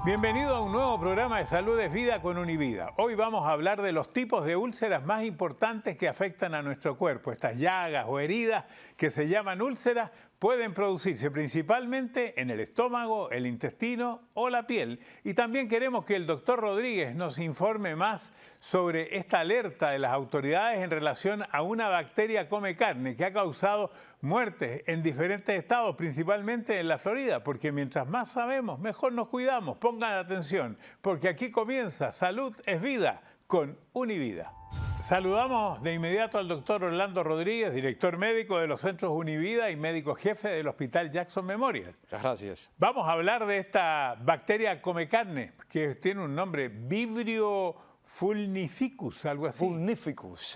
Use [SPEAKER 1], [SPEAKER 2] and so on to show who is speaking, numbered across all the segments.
[SPEAKER 1] Bienvenido a un nuevo programa de Salud es Vida con Univida. Hoy vamos a hablar de los tipos de úlceras más importantes que afectan a nuestro cuerpo. Estas llagas o heridas que se llaman úlceras pueden producirse principalmente en el estómago, el intestino o la piel. Y también queremos que el doctor Rodríguez nos informe más sobre esta alerta de las autoridades en relación a una bacteria come carne que ha causado muertes en diferentes estados, principalmente en la Florida, porque mientras más sabemos, mejor nos cuidamos. Pongan atención, porque aquí comienza Salud es Vida con Univida. Saludamos de inmediato al doctor Orlando Rodríguez, director médico de los Centros Univida y médico jefe del Hospital Jackson Memorial.
[SPEAKER 2] Muchas gracias.
[SPEAKER 1] Vamos a hablar de esta bacteria come carne, que tiene un nombre, Vibrio fulnificus, algo así.
[SPEAKER 2] Fulnificus.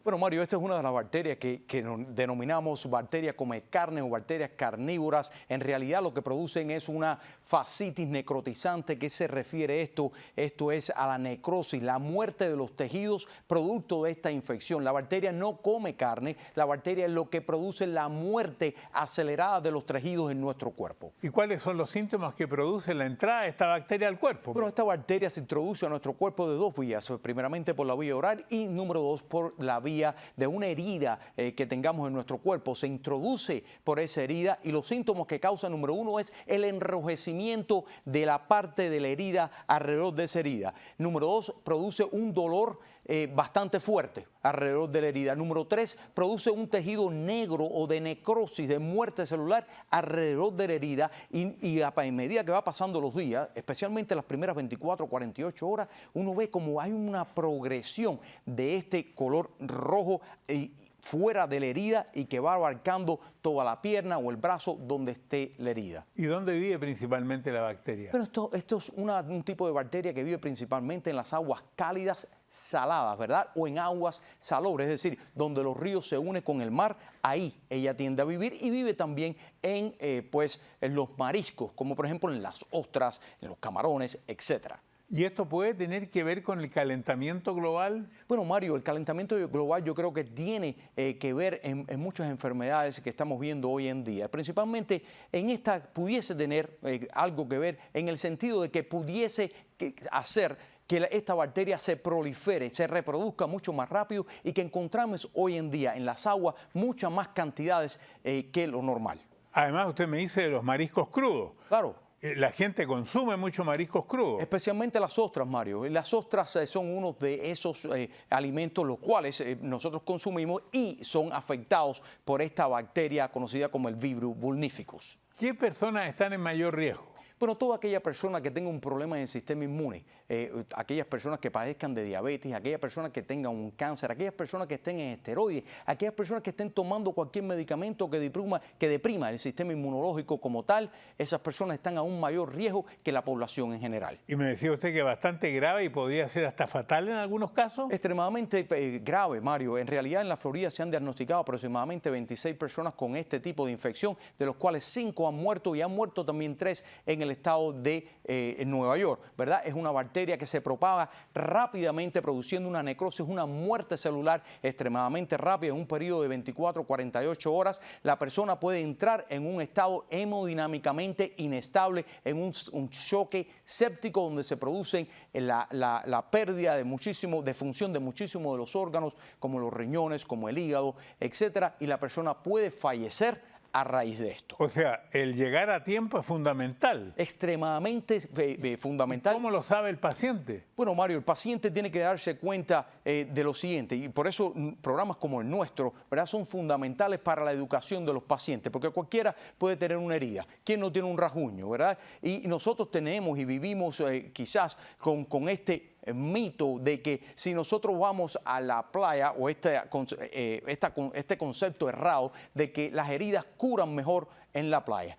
[SPEAKER 2] Bueno, Mario, esta es una de las bacterias que denominamos bacterias come carne o bacterias carnívoras. En realidad lo que producen es una fascitis necrotizante. ¿Qué se refiere esto? Esto es a la necrosis, la muerte de los tejidos producto de esta infección. La bacteria no come carne, la bacteria es lo que produce la muerte acelerada de los tejidos en nuestro cuerpo.
[SPEAKER 1] ¿Y cuáles son los síntomas que produce la entrada de esta bacteria al cuerpo?
[SPEAKER 2] Bueno, esta bacteria se introduce a nuestro cuerpo de dos vías, primeramente por la vía oral y número dos por la vía de una herida que tengamos en nuestro cuerpo. Se introduce por esa herida y los síntomas que causa, número uno, es el enrojecimiento de la parte de la herida alrededor de esa herida. Número dos, produce un dolor bastante fuerte alrededor de la herida. Número tres, produce un tejido negro o de necrosis, de muerte celular alrededor de la herida y a medida que va pasando los días, especialmente las primeras 24 o 48 horas, uno ve como hay una progresión de este color rojo fuera de la herida y que va abarcando toda la pierna o el brazo donde esté la herida.
[SPEAKER 1] ¿Y dónde vive principalmente la bacteria?
[SPEAKER 2] Bueno, esto es un tipo de bacteria que vive principalmente en las aguas cálidas saladas, ¿verdad? O en aguas salobres, es decir, donde los ríos se unen con el mar, ahí ella tiende a vivir y vive también en los mariscos, como por ejemplo en las ostras, en los camarones, etcétera.
[SPEAKER 1] ¿Y esto puede tener que ver con el calentamiento global?
[SPEAKER 2] Bueno, Mario, el calentamiento global yo creo que tiene que ver en muchas enfermedades que estamos viendo hoy en día. Principalmente en esta pudiese tener algo que ver en el sentido de que pudiese hacer que esta bacteria se prolifere, se reproduzca mucho más rápido y que encontramos hoy en día en las aguas muchas más cantidades que lo normal.
[SPEAKER 1] Además, usted me dice de los mariscos crudos.
[SPEAKER 2] Claro.
[SPEAKER 1] La gente consume mucho mariscos crudos.
[SPEAKER 2] Especialmente las ostras, Mario. Las ostras son uno de esos alimentos los cuales nosotros consumimos y son afectados por esta bacteria conocida como el Vibrio vulnificus.
[SPEAKER 1] ¿Qué personas están en mayor riesgo?
[SPEAKER 2] Bueno, toda aquella persona que tenga un problema en el sistema inmune, aquellas personas que padezcan de diabetes, aquellas personas que tengan un cáncer, aquellas personas que estén en esteroides, aquellas personas que estén tomando cualquier medicamento que deprima el sistema inmunológico como tal, esas personas están a un mayor riesgo que la población en general.
[SPEAKER 1] Y me decía usted que bastante grave y podría ser hasta fatal en algunos casos.
[SPEAKER 2] Extremadamente grave, Mario. En realidad en la Florida se han diagnosticado aproximadamente 26 personas con este tipo de infección, de los cuales 5 han muerto y han muerto también 3 en el estado de Nueva York, ¿verdad? Es una bacteria que se propaga rápidamente produciendo una necrosis, una muerte celular extremadamente rápida en un periodo de 24 o 48 horas. La persona puede entrar en un estado hemodinámicamente inestable, en un choque séptico donde se producen la pérdida de función de muchísimos de los órganos, como los riñones, como el hígado, etcétera, y la persona puede fallecer a raíz de esto.
[SPEAKER 1] O sea, el llegar a tiempo es fundamental.
[SPEAKER 2] Extremadamente fundamental.
[SPEAKER 1] ¿Cómo lo sabe el paciente?
[SPEAKER 2] Bueno, Mario, el paciente tiene que darse cuenta de lo siguiente, y por eso programas como el nuestro, ¿verdad?, son fundamentales para la educación de los pacientes, porque cualquiera puede tener una herida. ¿Quién no tiene un rasguño, verdad? Y nosotros tenemos y vivimos quizás con este mito de que si nosotros vamos a la playa o este concepto errado de que las heridas curan mejor en la playa.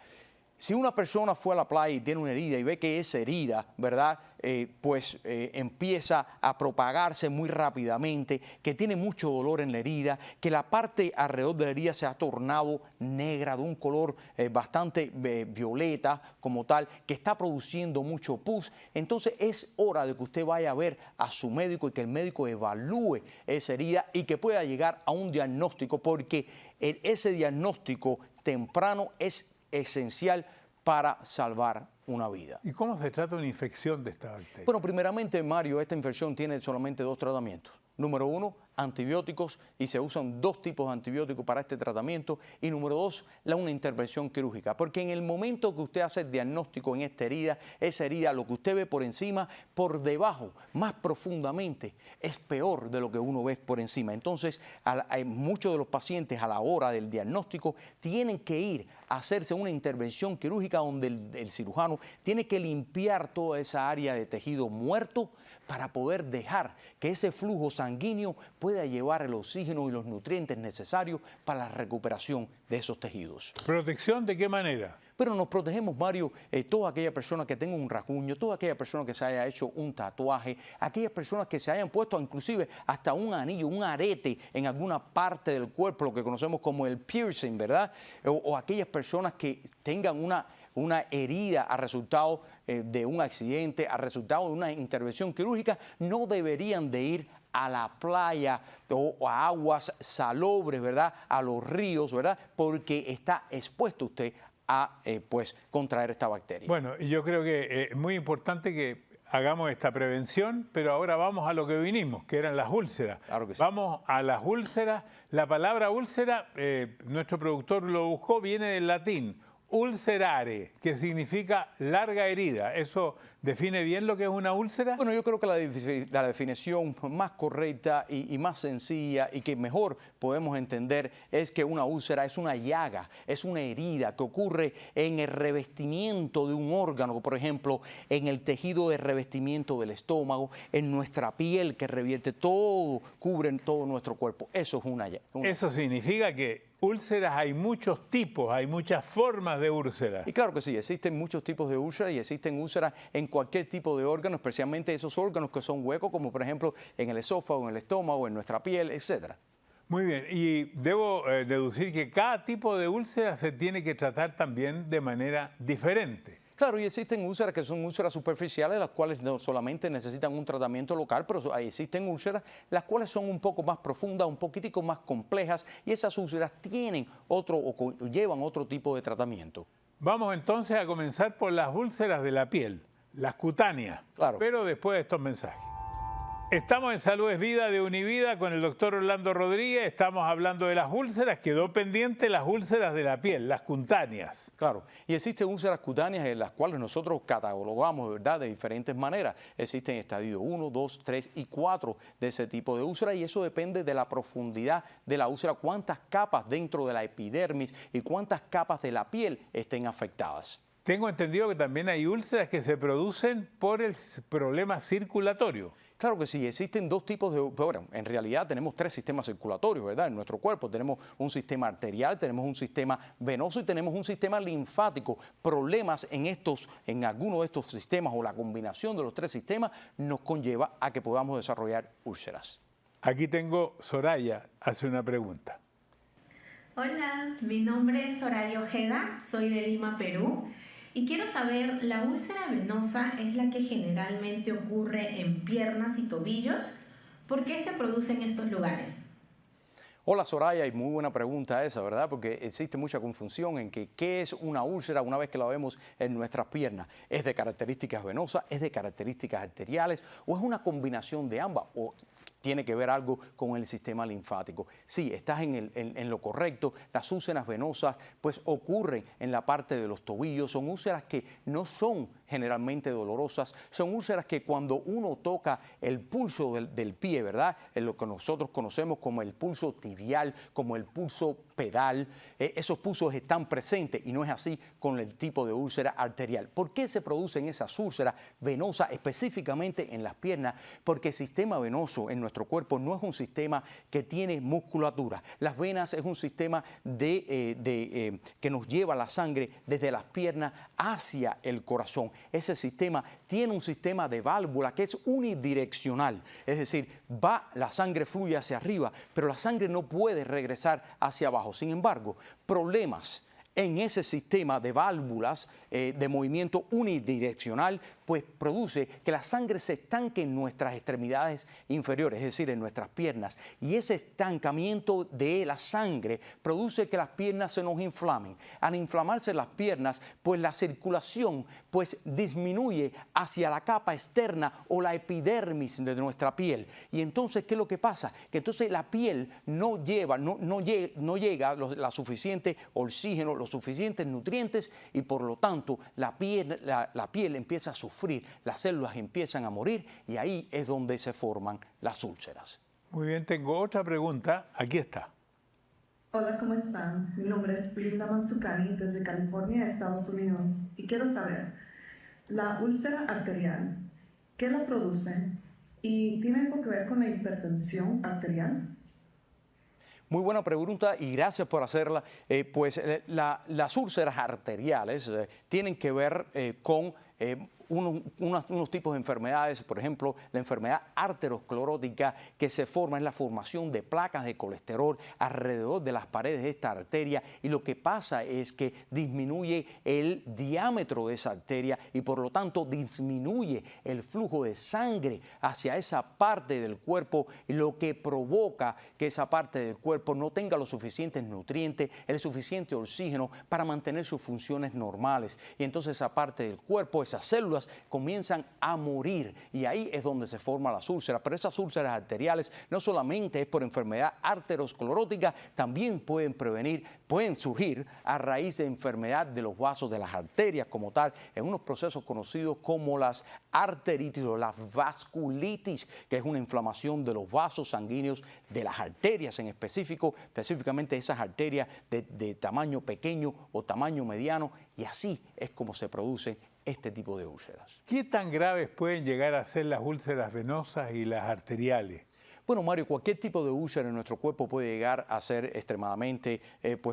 [SPEAKER 2] Si una persona fue a la playa y tiene una herida y ve que esa herida, ¿verdad?, empieza a propagarse muy rápidamente, que tiene mucho dolor en la herida, que la parte alrededor de la herida se ha tornado negra, de un color bastante violeta como tal, que está produciendo mucho pus, entonces es hora de que usted vaya a ver a su médico y que el médico evalúe esa herida y que pueda llegar a un diagnóstico, porque ese diagnóstico temprano es esencial para salvar una vida.
[SPEAKER 1] ¿Y cómo se trata una infección de esta bacteria?
[SPEAKER 2] Bueno, primeramente, Mario, esta infección tiene solamente dos tratamientos. Número uno, antibióticos, y se usan dos tipos de antibióticos para este tratamiento. Y número dos, una intervención quirúrgica. Porque en el momento que usted hace el diagnóstico en esta herida, esa herida, lo que usted ve por encima, por debajo, más profundamente, es peor de lo que uno ve por encima. Entonces, muchos de los pacientes a la hora del diagnóstico tienen que ir a hacerse una intervención quirúrgica donde el cirujano tiene que limpiar toda esa área de tejido muerto para poder dejar que ese flujo sanguíneo pueda llevar el oxígeno y los nutrientes necesarios para la recuperación de esos tejidos.
[SPEAKER 1] ¿Protección de qué manera?
[SPEAKER 2] Pero nos protegemos, Mario, toda aquella persona que tenga un rasguño, toda aquella persona que se haya hecho un tatuaje, aquellas personas que se hayan puesto inclusive hasta un anillo, un arete en alguna parte del cuerpo, lo que conocemos como el piercing, ¿verdad? O aquellas personas que tengan una herida a resultado de un accidente, a resultado de una intervención quirúrgica, no deberían de ir a la playa o a aguas salobres, ¿verdad? A los ríos, ¿verdad? Porque está expuesto usted a pues contraer esta bacteria.
[SPEAKER 1] Bueno, y yo creo que es muy importante que hagamos esta prevención, pero ahora vamos a lo que vinimos, que eran las úlceras.
[SPEAKER 2] Claro que sí.
[SPEAKER 1] Vamos a las úlceras. La palabra úlcera, nuestro productor lo buscó, viene del latín, ulcerare, que significa larga herida. ¿Eso define bien lo que es una úlcera?
[SPEAKER 2] Bueno, yo creo que la definición más correcta y más sencilla y que mejor podemos entender es que una úlcera es una llaga, es una herida que ocurre en el revestimiento de un órgano, por ejemplo, en el tejido de revestimiento del estómago, en nuestra piel que revierte todo, cubre todo nuestro cuerpo. Eso es una llaga.
[SPEAKER 1] Eso significa que úlceras hay muchos tipos, hay muchas formas de úlceras.
[SPEAKER 2] Y claro que sí, existen muchos tipos de úlceras y existen úlceras en cualquier tipo de órgano, especialmente esos órganos que son huecos, como por ejemplo en el esófago, en el estómago, en nuestra piel, etcétera.
[SPEAKER 1] Muy bien, y debo deducir que cada tipo de úlcera se tiene que tratar también de manera diferente.
[SPEAKER 2] Claro, y existen úlceras que son úlceras superficiales, las cuales no solamente necesitan un tratamiento local, pero existen úlceras las cuales son un poco más profundas, un poquitico más complejas, y esas úlceras tienen o llevan otro tipo de tratamiento.
[SPEAKER 1] Vamos entonces a comenzar por las úlceras de la piel, las cutáneas,
[SPEAKER 2] Claro.
[SPEAKER 1] Pero después de estos mensajes. Estamos en Salud es Vida de Univida con el doctor Orlando Rodríguez. Estamos hablando de las úlceras. Quedó pendiente las úlceras de la piel, las cutáneas.
[SPEAKER 2] Claro, y existen úlceras cutáneas en las cuales nosotros catalogamos, ¿verdad?, de diferentes maneras. Existen estadio 1, 2, 3 y 4 de ese tipo de úlcera, y eso depende de la profundidad de la úlcera, cuántas capas dentro de la epidermis y cuántas capas de la piel estén afectadas.
[SPEAKER 1] Tengo entendido que también hay úlceras que se producen por el problema circulatorio.
[SPEAKER 2] Claro que sí, existen dos tipos de... Bueno, en realidad tenemos tres sistemas circulatorios, ¿verdad? En nuestro cuerpo tenemos un sistema arterial, tenemos un sistema venoso y tenemos un sistema linfático. Problemas en alguno de estos sistemas o la combinación de los tres sistemas nos conlleva a que podamos desarrollar úlceras.
[SPEAKER 1] Aquí tengo Soraya, hace una pregunta.
[SPEAKER 3] Hola, mi nombre es Soraya Ojeda, soy de Lima, Perú. Y quiero saber, ¿la úlcera venosa es la que generalmente ocurre en piernas y tobillos? ¿Por qué se produce en estos lugares?
[SPEAKER 2] Hola Soraya, y muy buena pregunta esa, ¿verdad? Porque existe mucha confusión en que qué es una úlcera una vez que la vemos en nuestras piernas. ¿Es de características venosas? ¿Es de características arteriales? ¿O es una combinación de ambas? ¿O tiene que ver algo con el sistema linfático? Sí, estás en lo correcto. Las úlceras venosas pues ocurren en la parte de los tobillos. Son úlceras que no son generalmente dolorosas. Son úlceras que cuando uno toca el pulso del pie, ¿verdad?, en lo que nosotros conocemos como el pulso tibial, como el pulso pedal, esos pulsos están presentes, y no es así con el tipo de úlcera arterial. ¿Por qué se producen esas úlceras venosas específicamente en las piernas? Porque el sistema venoso en nuestro cuerpo no es un sistema que tiene musculatura. Las venas es un sistema que nos lleva la sangre desde las piernas hacia el corazón. Ese sistema tiene un sistema de válvula que es unidireccional, es decir, la sangre fluye hacia arriba, pero la sangre no puede regresar hacia abajo. Sin embargo, problemas en ese sistema de válvulas de movimiento unidireccional, pues produce que la sangre se estanque en nuestras extremidades inferiores, es decir, en nuestras piernas. Y ese estancamiento de la sangre produce que las piernas se nos inflamen. Al inflamarse las piernas, pues la circulación pues disminuye hacia la capa externa o la epidermis de nuestra piel. Y entonces, ¿qué es lo que pasa? Que entonces la piel no llega la suficiente oxígeno, los suficientes nutrientes, y por lo tanto la piel empieza a sufrir, las células empiezan a morir, y ahí es donde se forman las úlceras.
[SPEAKER 1] Muy bien, tengo otra pregunta. Aquí está.
[SPEAKER 4] Hola, ¿cómo están? Mi nombre es Linda Manzucani desde California, Estados Unidos, y quiero saber, la úlcera arterial, ¿qué la produce? ¿Y tiene algo que ver con la hipertensión arterial?
[SPEAKER 2] Muy buena pregunta y gracias por hacerla. Las úlceras arteriales tienen que ver con unos tipos de enfermedades, por ejemplo, la enfermedad arteriosclerótica, que se forma en la formación de placas de colesterol alrededor de las paredes de esta arteria, y lo que pasa es que disminuye el diámetro de esa arteria y por lo tanto disminuye el flujo de sangre hacia esa parte del cuerpo, lo que provoca que esa parte del cuerpo no tenga los suficientes nutrientes, el suficiente oxígeno para mantener sus funciones normales, y entonces esa parte del cuerpo, esas células comienzan a morir, y ahí es donde se forman las úlceras. Pero esas úlceras arteriales no solamente es por enfermedad arteriosclerótica, también pueden surgir a raíz de enfermedad de los vasos de las arterias como tal, en unos procesos conocidos como las arteritis o la vasculitis, que es una inflamación de los vasos sanguíneos de las arterias en específicamente esas arterias de tamaño pequeño o tamaño mediano, y así es como se producen este tipo de úlceras.
[SPEAKER 1] ¿Qué tan graves pueden llegar a ser las úlceras venosas y las arteriales?
[SPEAKER 2] Bueno, Mario, cualquier tipo de úlcera en nuestro cuerpo puede llegar a ser extremadamente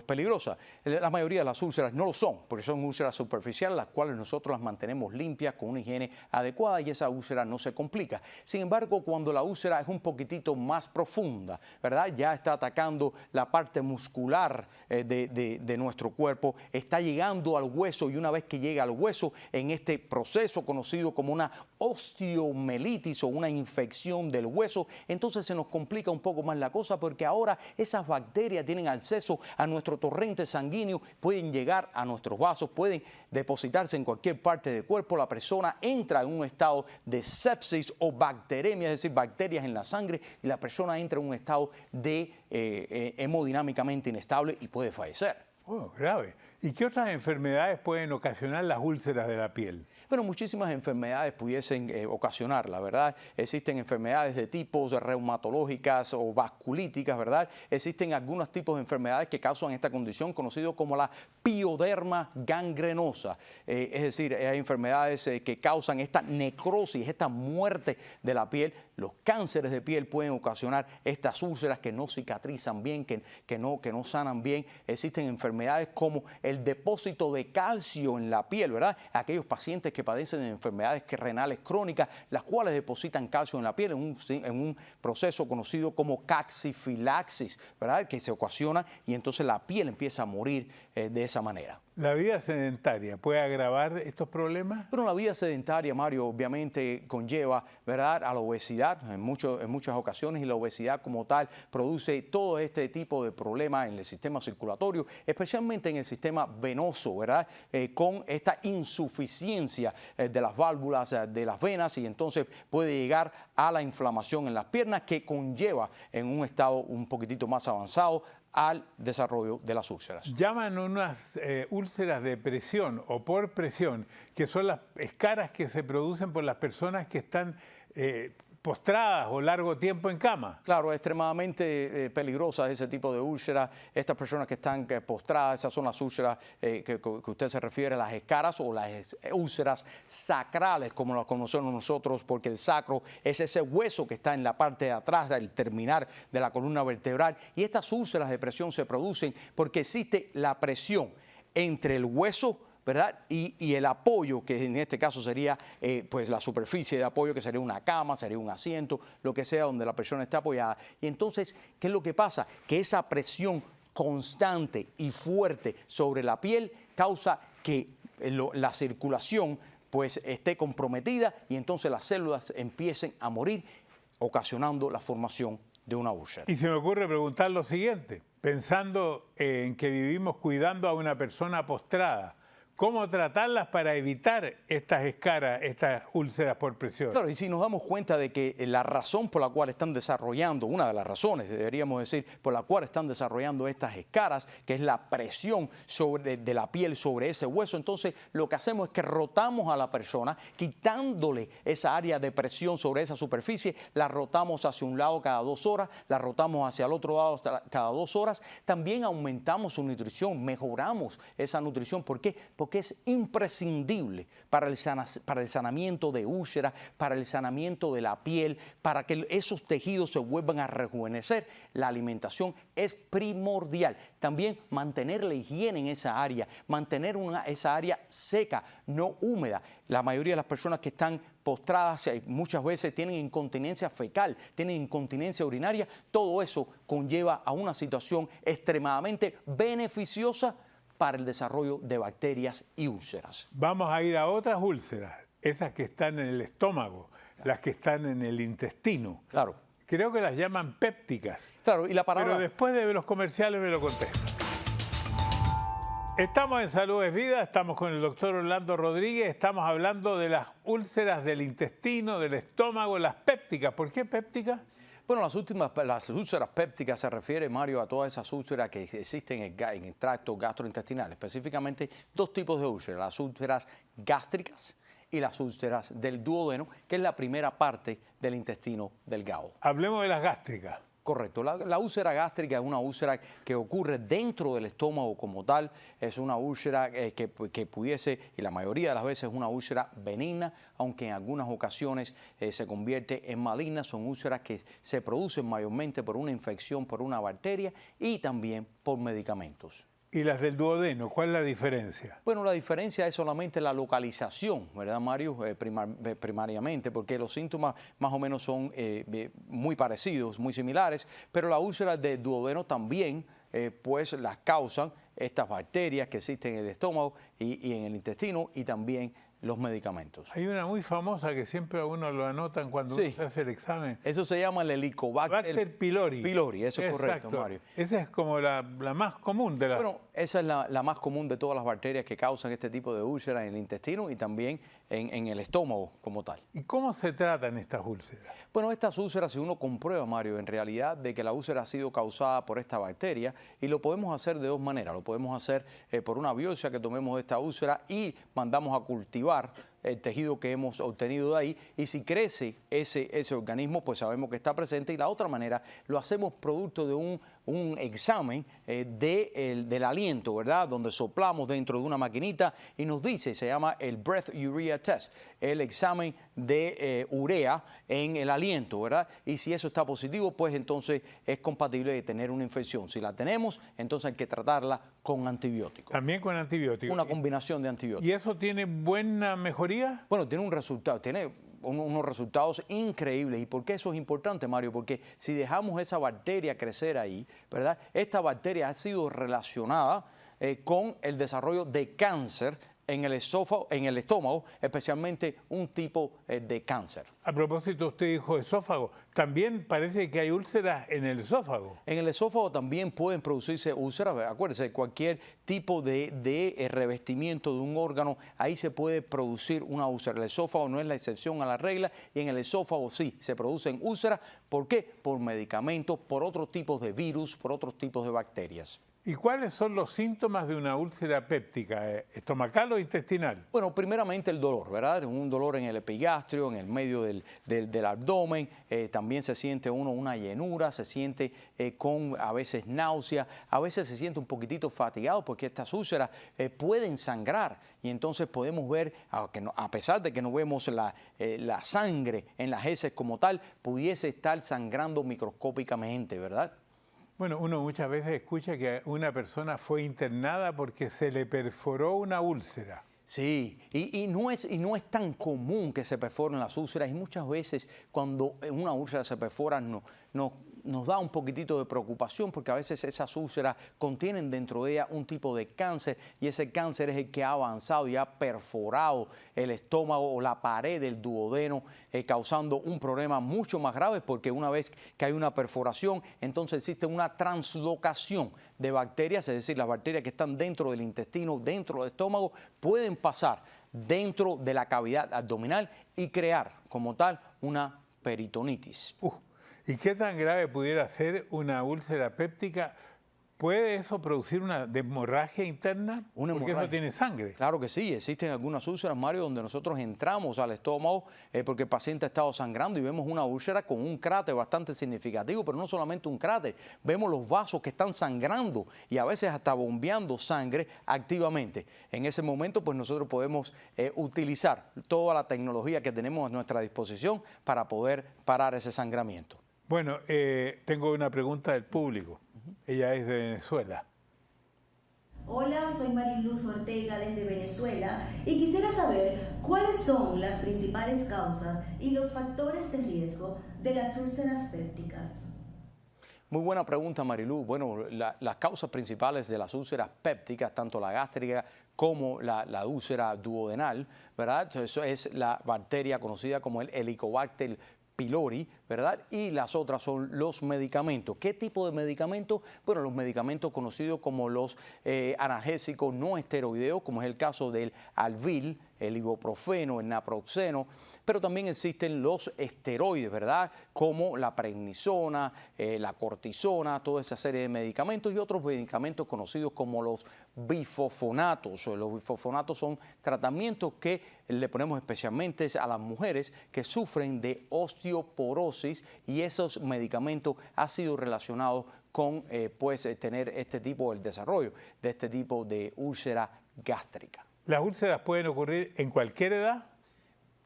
[SPEAKER 2] peligrosa. La mayoría de las úlceras no lo son, porque son úlceras superficiales, las cuales nosotros las mantenemos limpias con una higiene adecuada, y esa úlcera no se complica. Sin embargo, cuando la úlcera es un poquitito más profunda, ¿verdad? Ya está atacando la parte muscular de nuestro cuerpo, está llegando al hueso, y una vez que llega al hueso, en este proceso conocido como una osteomelitis o una infección del hueso, entonces se nos complica un poco más la cosa, porque ahora esas bacterias tienen acceso a nuestro torrente sanguíneo, pueden llegar a nuestros vasos, pueden depositarse en cualquier parte del cuerpo. La persona entra en un estado de sepsis o bacteremia, es decir, bacterias en la sangre, y la persona entra en un estado de hemodinámicamente inestable y puede fallecer.
[SPEAKER 1] Oh, grave. ¿Y qué otras enfermedades pueden ocasionar las úlceras de la piel?
[SPEAKER 2] Bueno, muchísimas enfermedades pudiesen ocasionar, ¿verdad? Existen enfermedades de tipos reumatológicas o vasculíticas, ¿verdad? Existen algunos tipos de enfermedades que causan esta condición, conocido como la pioderma gangrenosa. Es decir, hay enfermedades que causan esta necrosis, esta muerte de la piel. Los cánceres de piel pueden ocasionar estas úlceras que no cicatrizan bien, que no sanan bien. Existen enfermedades como el depósito de calcio en la piel, ¿verdad? Aquellos pacientes que padecen de enfermedades renales crónicas, las cuales depositan calcio en la piel en un proceso conocido como caxifilaxis, ¿verdad? Que se ocasiona, y entonces la piel empieza a morir de esa manera.
[SPEAKER 1] ¿La vida sedentaria puede agravar estos problemas?
[SPEAKER 2] Pero la vida sedentaria, Mario, obviamente conlleva, ¿verdad?, a la obesidad en muchas ocasiones, y la obesidad como tal produce todo este tipo de problemas en el sistema circulatorio, especialmente en el sistema venoso, ¿verdad?, con esta insuficiencia de las válvulas de las venas, y entonces puede llegar a la inflamación en las piernas, que conlleva en un estado un poquitito más avanzado al desarrollo de las úlceras.
[SPEAKER 1] Llaman unas úlceras de presión o por presión, que son las escaras que se producen por las personas que están postradas o largo tiempo en cama.
[SPEAKER 2] Claro, es extremadamente peligrosa ese tipo de úlceras. Estas personas que están postradas, esas son las úlceras que usted se refiere, las escaras o las úlceras sacrales, como las conocemos nosotros, porque el sacro es ese hueso que está en la parte de atrás del terminar de la columna vertebral, y estas úlceras de presión se producen porque existe la presión entre el hueso, ¿verdad?, y el apoyo, que en este caso sería pues la superficie de apoyo, que sería una cama, sería un asiento, lo que sea donde la persona está apoyada. Y entonces, ¿qué es lo que pasa? Que esa presión constante y fuerte sobre la piel causa que la circulación pues esté comprometida y entonces las células empiecen a morir, ocasionando la formación de una úlcera.
[SPEAKER 1] Y se me ocurre preguntar lo siguiente, pensando en que vivimos cuidando a una persona postrada, ¿cómo tratarlas para evitar estas escaras, estas úlceras por presión?
[SPEAKER 2] Claro, y si nos damos cuenta de que la razón por la cual están desarrollando, una de las razones, deberíamos decir, por la cual están desarrollando estas escaras, que es la presión de la piel sobre ese hueso, entonces lo que hacemos es que rotamos a la persona, quitándole esa área de presión sobre esa superficie, la rotamos hacia un lado cada 2 horas, la rotamos hacia el otro lado cada 2 horas, también aumentamos su nutrición, mejoramos esa nutrición. ¿Por qué? Porque es imprescindible para el sanamiento de úlceras, para el sanamiento de la piel, para que esos tejidos se vuelvan a rejuvenecer. La alimentación es primordial. También mantener la higiene en esa área, mantener esa área seca, no húmeda. La mayoría de las personas que están postradas muchas veces tienen incontinencia fecal, tienen incontinencia urinaria. Todo eso conlleva a una situación extremadamente beneficiosa para el desarrollo de bacterias y úlceras.
[SPEAKER 1] Vamos a ir a otras úlceras, esas que están en el estómago, las que están en el intestino.
[SPEAKER 2] Claro.
[SPEAKER 1] Creo que las llaman pépticas.
[SPEAKER 2] Claro, y la palabra...
[SPEAKER 1] Pero después de los comerciales me lo contesta. Estamos en Salud es Vida, estamos con el doctor Orlando Rodríguez, estamos hablando de las úlceras del intestino, del estómago, las pépticas. ¿Por qué pépticas?
[SPEAKER 2] Bueno, las úlceras pépticas se refiere, Mario, a todas esas úlceras que existen en el tracto gastrointestinal, específicamente 2 tipos de úlceras, las úlceras gástricas y las úlceras del duodeno, que es la primera parte del intestino delgado.
[SPEAKER 1] Hablemos de las gástricas.
[SPEAKER 2] Correcto. La úlcera gástrica es una úlcera que ocurre dentro del estómago como tal. Es una úlcera que pudiese, y la mayoría de las veces es una úlcera benigna, aunque en algunas ocasiones se convierte en maligna. Son úlceras que se producen mayormente por una infección, por una bacteria y también por medicamentos.
[SPEAKER 1] ¿Y las del duodeno? ¿Cuál es la diferencia?
[SPEAKER 2] Bueno, la diferencia es solamente la localización, ¿verdad, Mario? Primariamente, porque los síntomas más o menos son muy parecidos, muy similares, pero la úlcera del duodeno también, pues las causan estas bacterias que existen en el estómago y en el intestino y también los medicamentos.
[SPEAKER 1] Hay una muy famosa que siempre a uno lo anotan cuando uno se hace el examen.
[SPEAKER 2] Eso se llama el Helicobacter
[SPEAKER 1] pylori.
[SPEAKER 2] Pylori, eso es correcto, Mario.
[SPEAKER 1] Esa es como la más común de las...
[SPEAKER 2] Bueno, esa es la más común de todas las bacterias que causan este tipo de úlceras en el intestino y también en el estómago como tal.
[SPEAKER 1] ¿Y cómo se tratan estas úlceras?
[SPEAKER 2] Bueno, estas úlceras, si uno comprueba, Mario, en realidad de que la úlcera ha sido causada por esta bacteria, y lo podemos hacer de 2 maneras. Lo podemos hacer por una biopsia que tomemos de esta úlcera y mandamos a cultivar el tejido que hemos obtenido de ahí, y si crece ese organismo, pues sabemos que está presente. Y la otra manera lo hacemos producto de un examen del aliento, ¿verdad? Donde soplamos dentro de una maquinita y nos dice, se llama el Breath Urea Test, el examen de urea en el aliento, ¿verdad? Y si eso está positivo, pues entonces es compatible de tener una infección. Si la tenemos, entonces hay que tratarla con antibióticos.
[SPEAKER 1] También con antibióticos.
[SPEAKER 2] Una combinación de antibióticos.
[SPEAKER 1] ¿Y eso tiene buena mejoría?
[SPEAKER 2] Bueno, tiene un resultado, tiene unos resultados increíbles. ¿Y por qué eso es importante, Mario? Porque si dejamos esa bacteria crecer ahí, ¿verdad? Esta bacteria ha sido relacionada con el desarrollo de cáncer en el estómago, especialmente un tipo de cáncer.
[SPEAKER 1] A propósito, usted dijo esófago. También parece que hay úlceras en el esófago.
[SPEAKER 2] En el esófago también pueden producirse úlceras. Acuérdense, cualquier tipo de revestimiento de un órgano, ahí se puede producir una úlcera. El esófago no es la excepción a la regla, y en el esófago sí se producen úlceras. ¿Por qué? Por medicamentos, por otros tipos de virus, por otros tipos de bacterias.
[SPEAKER 1] ¿Y cuáles son los síntomas de una úlcera péptica? ¿Estomacal o intestinal?
[SPEAKER 2] Bueno, primeramente el dolor, ¿verdad? Un dolor en el epigastrio, en el medio del abdomen. También se siente uno una llenura, se siente con a veces náusea, a veces se siente un poquitito fatigado porque estas úlceras pueden sangrar. Y entonces podemos ver, a pesar de que no vemos la sangre en las heces como tal, pudiese estar sangrando microscópicamente, ¿verdad?
[SPEAKER 1] Bueno, uno muchas veces escucha que una persona fue internada porque se le perforó una úlcera.
[SPEAKER 2] Sí, y no es tan común que se perforen las úlceras, y muchas veces cuando una úlcera se perfora nos nos da un poquitito de preocupación porque a veces esas úlceras contienen dentro de ellas un tipo de cáncer y ese cáncer es el que ha avanzado y ha perforado el estómago o la pared del duodeno, causando un problema mucho más grave porque una vez que hay una perforación, entonces existe una translocación de bacterias, es decir, las bacterias que están dentro del intestino, dentro del estómago, pueden pasar dentro de la cavidad abdominal y crear como tal una peritonitis.
[SPEAKER 1] ¿Y qué tan grave pudiera ser una úlcera péptica? ¿Puede eso producir una hemorragia interna? Porque eso tiene sangre.
[SPEAKER 2] Claro que sí, existen algunas úlceras, Mario, donde nosotros entramos al estómago porque el paciente ha estado sangrando y vemos una úlcera con un cráter bastante significativo, pero no solamente un cráter, vemos los vasos que están sangrando y a veces hasta bombeando sangre activamente. En ese momento, pues nosotros podemos utilizar toda la tecnología que tenemos a nuestra disposición para poder parar ese sangramiento.
[SPEAKER 1] Bueno, tengo una pregunta del público. Ella es de Venezuela.
[SPEAKER 5] Hola, soy Mariluz Ortega desde Venezuela y quisiera saber cuáles son las principales causas y los factores de riesgo de las úlceras pépticas.
[SPEAKER 2] Muy buena pregunta, Mariluz. Bueno, las causas principales de las úlceras pépticas, tanto la gástrica como la úlcera duodenal, ¿verdad? Eso es la bacteria conocida como el Helicobacter pylori, ¿verdad? Y las otras son los medicamentos. ¿Qué tipo de medicamentos? Bueno, los medicamentos conocidos como los analgésicos no esteroideos, como es el caso del Advil, el ibuprofeno, el naproxeno, pero también existen los esteroides, ¿verdad? Como la prednisona, la cortisona, toda esa serie de medicamentos y otros medicamentos conocidos como los bifosfonatos. Los bifosfonatos son tratamientos que le ponemos especialmente a las mujeres que sufren de osteoporosis y esos medicamentos han sido relacionados con tener el desarrollo de este tipo de úlcera gástrica.
[SPEAKER 1] ¿Las úlceras pueden ocurrir en cualquier edad?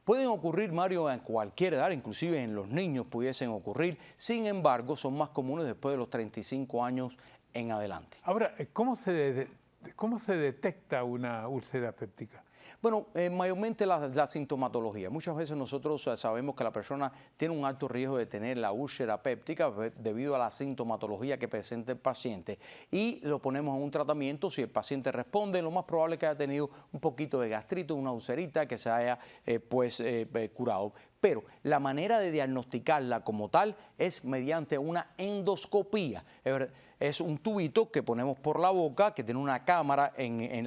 [SPEAKER 2] Pueden ocurrir, Mario, en cualquier edad, inclusive en los niños pudiesen ocurrir. Sin embargo, son más comunes después de los 35 años en adelante.
[SPEAKER 1] Ahora, ¿cómo se detecta una úlcera péptica?
[SPEAKER 2] Bueno, mayormente la sintomatología. Muchas veces nosotros sabemos que la persona tiene un alto riesgo de tener la úlcera péptica debido a la sintomatología que presenta el paciente y lo ponemos en un tratamiento. Si el paciente responde, lo más probable es que haya tenido un poquito de gastrito, una ulcerita que se haya curado. Pero la manera de diagnosticarla como tal es mediante una endoscopía. Es un tubito que ponemos por la boca, que tiene una cámara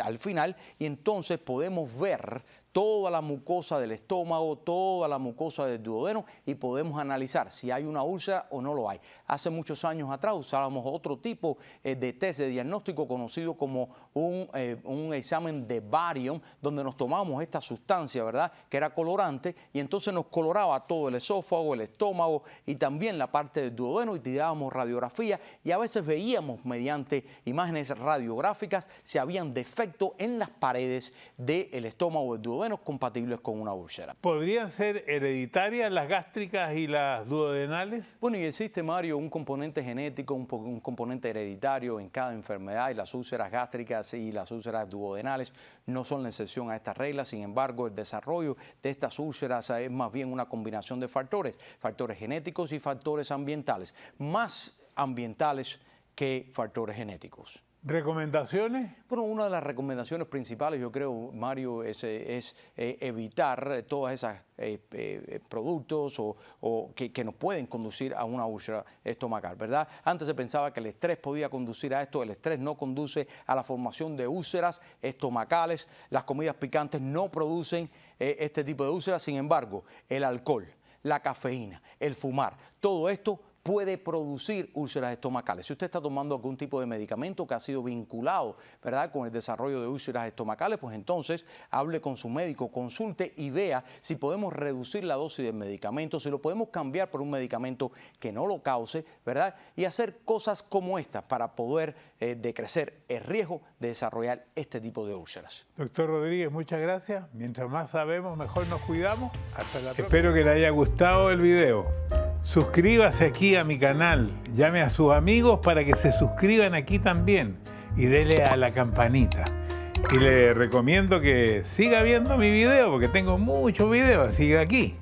[SPEAKER 2] al final, y entonces podemos ver toda la mucosa del estómago, toda la mucosa del duodeno y podemos analizar si hay una úlcera o no lo hay. Hace muchos años atrás usábamos otro tipo de test de diagnóstico conocido como un examen de barium, donde nos tomábamos esta sustancia, ¿verdad?, que era colorante y entonces nos coloraba todo el esófago, el estómago y también la parte del duodeno y tirábamos radiografía y a veces veíamos mediante imágenes radiográficas si habían defectos en las paredes del estómago del duodeno compatibles con una úlcera.
[SPEAKER 1] ¿Podrían ser hereditarias las gástricas y las duodenales?
[SPEAKER 2] Bueno, y existe, Mario, un componente genético, un componente hereditario en cada enfermedad y las úlceras gástricas y las úlceras duodenales no son la excepción a esta regla. Sin embargo, el desarrollo de estas úlceras es más bien una combinación de factores genéticos y factores ambientales, más ambientales que factores genéticos.
[SPEAKER 1] ¿Recomendaciones?
[SPEAKER 2] Bueno, una de las recomendaciones principales, yo creo, Mario, es evitar todas esas productos que nos pueden conducir a una úlcera estomacal, ¿verdad? Antes se pensaba que el estrés podía conducir a esto, el estrés no conduce a la formación de úlceras estomacales, las comidas picantes no producen este tipo de úlceras, sin embargo, el alcohol, la cafeína, el fumar, todo esto puede producir úlceras estomacales. Si usted está tomando algún tipo de medicamento que ha sido vinculado, ¿verdad?, con el desarrollo de úlceras estomacales, pues entonces hable con su médico, consulte y vea si podemos reducir la dosis del medicamento, si lo podemos cambiar por un medicamento que no lo cause, ¿verdad? Y hacer cosas como estas para poder decrecer el riesgo de desarrollar este tipo de úlceras.
[SPEAKER 1] Doctor Rodríguez, muchas gracias. Mientras más sabemos, mejor nos cuidamos. Hasta la próxima. Espero que le haya gustado el video. Suscríbase aquí a mi canal, llame a sus amigos para que se suscriban aquí también y dele a la campanita. Y le recomiendo que siga viendo mi video porque tengo muchos videos, siga aquí.